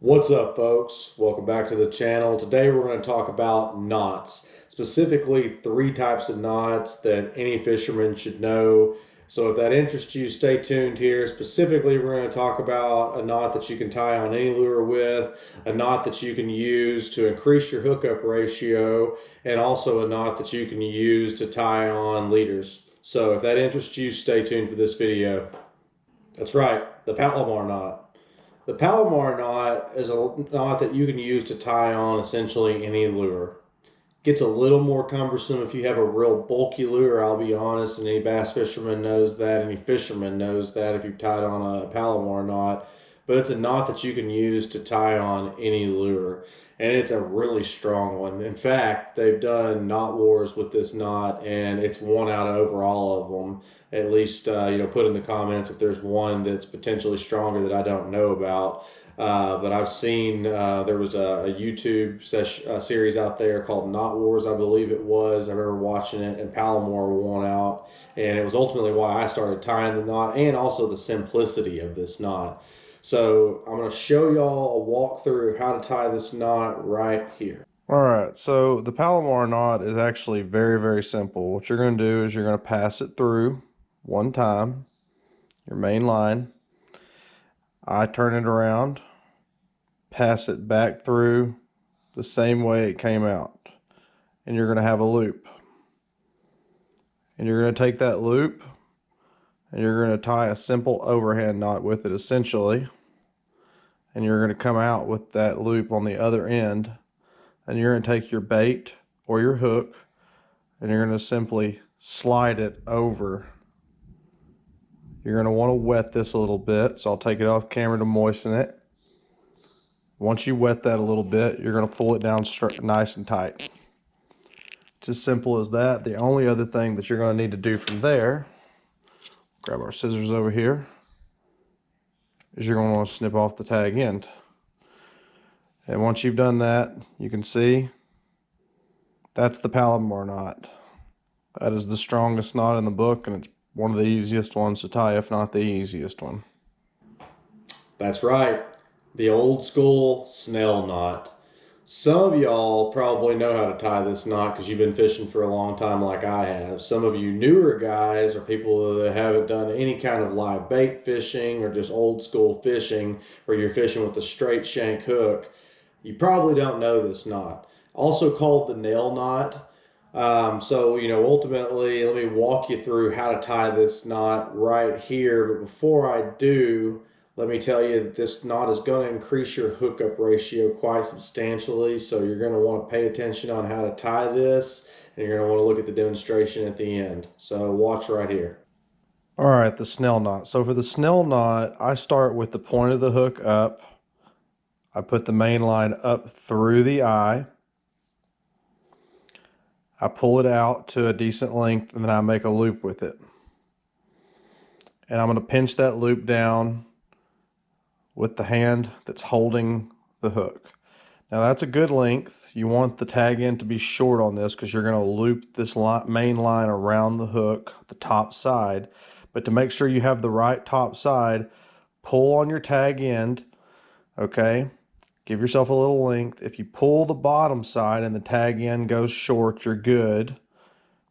What's up, folks? Welcome back to the channel. Today we're going to talk about knots, specifically three types of knots that any fisherman should know. So if that interests you, stay tuned here. Specifically, we're going to talk about a knot that you can tie on any lure with, a knot that you can use to increase your hookup ratio, and also a knot that you can use to tie on leaders. So if that interests you, stay tuned for this video. That's right, the Palomar knot. The Palomar knot is a knot that you can use to tie on essentially any lure. Gets a little more cumbersome if you have a real bulky lure, I'll be honest, and any bass fisherman knows that, any fisherman knows that if you've tied on a Palomar knot. But it's a knot that you can use to tie on any lure. And it's a really strong one. In fact, they've done knot wars with this knot, and it's won out over all of them. At least, put in the comments if there's one that's potentially stronger that I don't know about. But I've seen there was a YouTube series out there called Knot Wars, I believe it was. I remember watching it, and Palomar won out. And it was ultimately why I started tying the knot, and also the simplicity of this knot. So I'm going to show y'all a walkthrough of how to tie this knot right here. All right, so the Palomar knot is actually very, very simple. What you're going to do is you're going to pass it through one time, your main line. I turn it around, pass it back through the same way it came out, and you're going to have a loop. And you're going to take that loop and you're going to tie a simple overhand knot with it essentially, and you're going to come out with that loop on the other end, and you're going to take your bait or your hook and you're going to simply slide it over. You're going to want to wet this a little bit, so I'll take it off camera to moisten it. Once you wet that a little bit, you're going to pull it down nice and tight. It's as simple as that. The only other thing that you're going to need to do from there, grab our scissors over here, is you're going to want to snip off the tag end. And once you've done that, you can see that's the Palomar knot. That is the strongest knot in the book, and it's one of the easiest ones to tie, if not the easiest one. That's right, the old school Snell knot. Some of y'all probably know how to tie this knot because you've been fishing for a long time like I have. Some of you newer guys or people that haven't done any kind of live bait fishing or just old school fishing where you're fishing with a straight shank hook, you probably don't know this knot. Also called the nail knot. Ultimately, let me walk you through how to tie this knot right here. But before I do, let me tell you that this knot is going to increase your hookup ratio quite substantially. So you're going to want to pay attention on how to tie this, and you're going to want to look at the demonstration at the end. So watch right here. All right, the Snell knot. So for the Snell knot, I start with the point of the hook up. I put the main line up through the eye. I pull it out to a decent length, and then I make a loop with it. And I'm going to pinch that loop down with the hand that's holding the hook. Now that's a good length. You want the tag end to be short on this because you're going to loop this main line around the hook, the top side. But to make sure you have the right top side, pull on your tag end, okay? Give yourself a little length. If you pull the bottom side and the tag end goes short, you're good.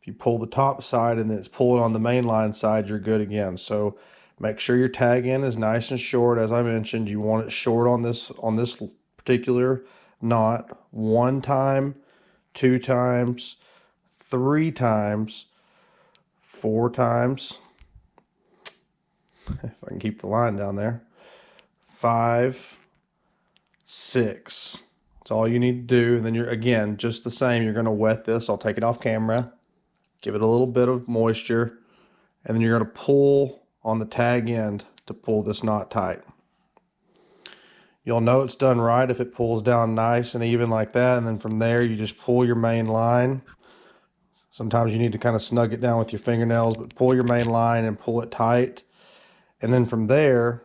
If you pull the top side and it's pulling on the main line side, you're good again. So make sure your tag end is nice and short. As I mentioned, you want it short on this particular knot. 1 time, 2 times, 3 times, 4 times. If I can keep the line down there. 5, 6. That's all you need to do. And then you're, again, just the same. You're going to wet this. I'll take it off camera. Give it a little bit of moisture. And then you're going to pull on the tag end to pull this knot tight. You'll know it's done right if it pulls down nice and even like that. And then from there, you just pull your main line. Sometimes you need to kind of snug it down with your fingernails, but pull your main line and pull it tight. And then from there,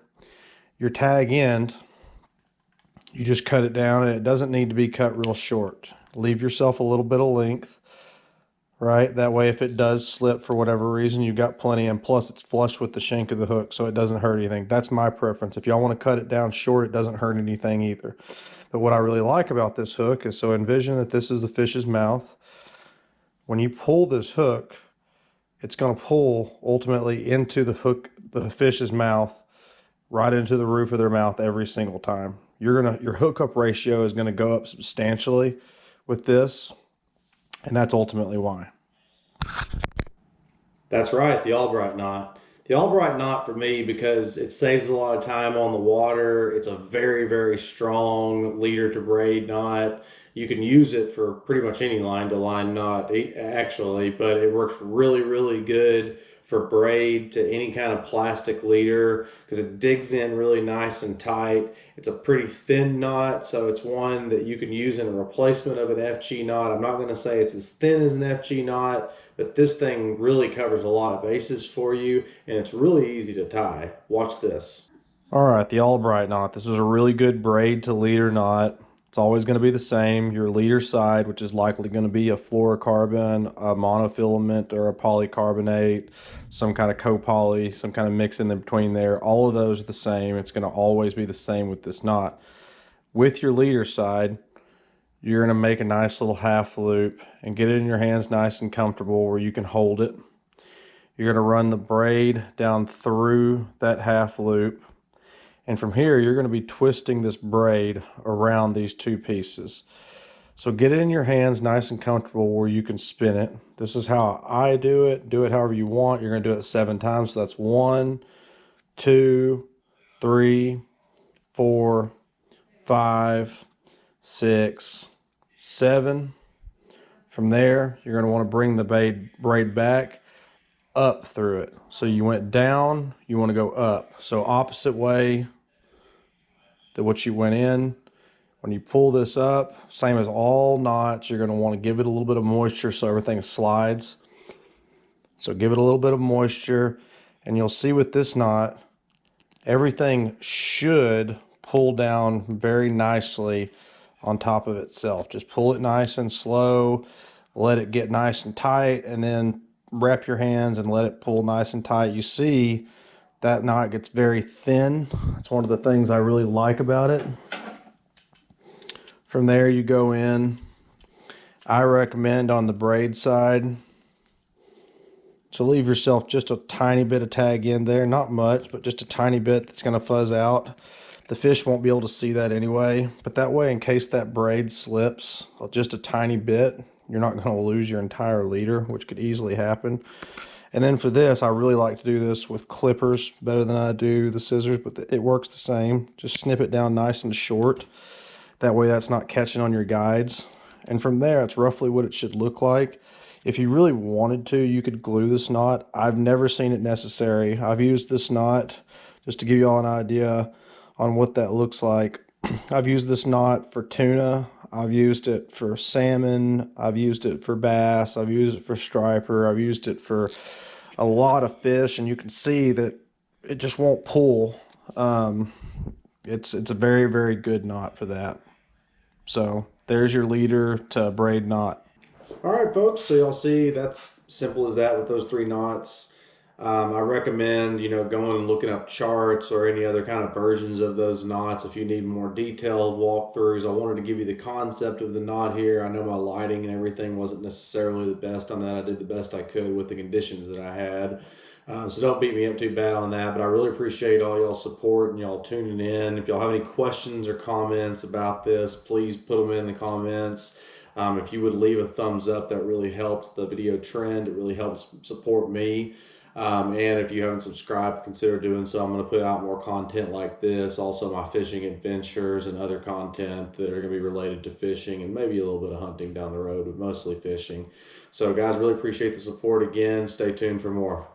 your tag end, you just cut it down, and it doesn't need to be cut real short. Leave yourself a little bit of length right? That way if it does slip for whatever reason, you've got plenty, and plus it's flush with the shank of the hook, so it doesn't hurt anything. That's my preference. If y'all want to cut it down short, it doesn't hurt anything either. But what I really like about this hook is, so envision that this is the fish's mouth. When you pull this hook, it's going to pull ultimately into the fish's mouth, right into the roof of their mouth every single time. Your hookup ratio is going to go up substantially with this, and that's ultimately why. That's right, the Albright knot. The Albright knot for me, because it saves a lot of time on the water. It's a very, very strong leader to braid knot. You can use it for pretty much any line to line knot, actually, but it works really, really good for braid to any kind of plastic leader because it digs in really nice and tight. It's a pretty thin knot, so it's one that you can use in a replacement of an FG knot. I'm not going to say it's as thin as an FG knot, but this thing really covers a lot of bases for you, and it's really easy to tie. Watch this. All right, the Albright knot. This is a really good braid to leader knot. It's always going to be the same. Your leader side, which is likely going to be a fluorocarbon, a monofilament, or a polycarbonate, some kind of copoly, some kind of mix in between there. All of those are the same. It's going to always be the same with this knot. With your leader side, you're going to make a nice little half loop and get it in your hands nice and comfortable where you can hold it. You're going to run the braid down through that half loop. And from here, you're going to be twisting this braid around these two pieces. So get it in your hands nice and comfortable where you can spin it. This is how I do it. Do it however you want. You're going to do it 7 times. So that's 1, 2, 3, 4, 5, 6, 7. From there, you're going to want to bring the braid back up through it. So you went down, you want to go up. So opposite way that what you went in. When you pull this up, same as all knots, you're going to want to give it a little bit of moisture so everything slides. So give it a little bit of moisture, and you'll see with this knot, everything should pull down very nicely on top of itself. Just pull it nice and slow, let it get nice and tight, and then wrap your hands and let it pull nice and tight. You see that knot gets very thin. It's one of the things I really like about it. From there you go in. I recommend on the braid side to leave yourself just a tiny bit of tag in there, not much, but just a tiny bit that's going to fuzz out. The fish won't be able to see that anyway, but that way, in case that braid slips just a tiny bit, you're not going to lose your entire leader, which could easily happen. And then for this, I really like to do this with clippers better than I do the scissors, but it works the same. Just snip it down nice and short. That way that's not catching on your guides. And from there, it's roughly what it should look like. If you really wanted to, you could glue this knot. I've never seen it necessary. I've used this knot, just to give you all an idea on what that looks like. I've used this knot for tuna. I've used it for salmon. I've used it for bass. I've used it for striper. I've used it for a lot of fish, and you can see that it just won't pull. It's a very, very good knot for that. So there's your leader to braid knot. All right, folks. So y'all see that's simple as that with those 3 knots. I recommend, going and looking up charts or any other kind of versions of those knots if you need more detailed walkthroughs. I wanted to give you the concept of the knot here. I know my lighting and everything wasn't necessarily the best on that. I did the best I could with the conditions that I had. So don't beat me up too bad on that, but I really appreciate all y'all support and y'all tuning in. If y'all have any questions or comments about this, please put them in the comments. If you would leave a thumbs up, that really helps the video trend. It really helps support me. And if you haven't subscribed, consider doing so. I'm going to put out more content like this, also my fishing adventures and other content that are going to be related to fishing and maybe a little bit of hunting down the road, but mostly fishing. So guys, really appreciate the support again. Stay tuned for more.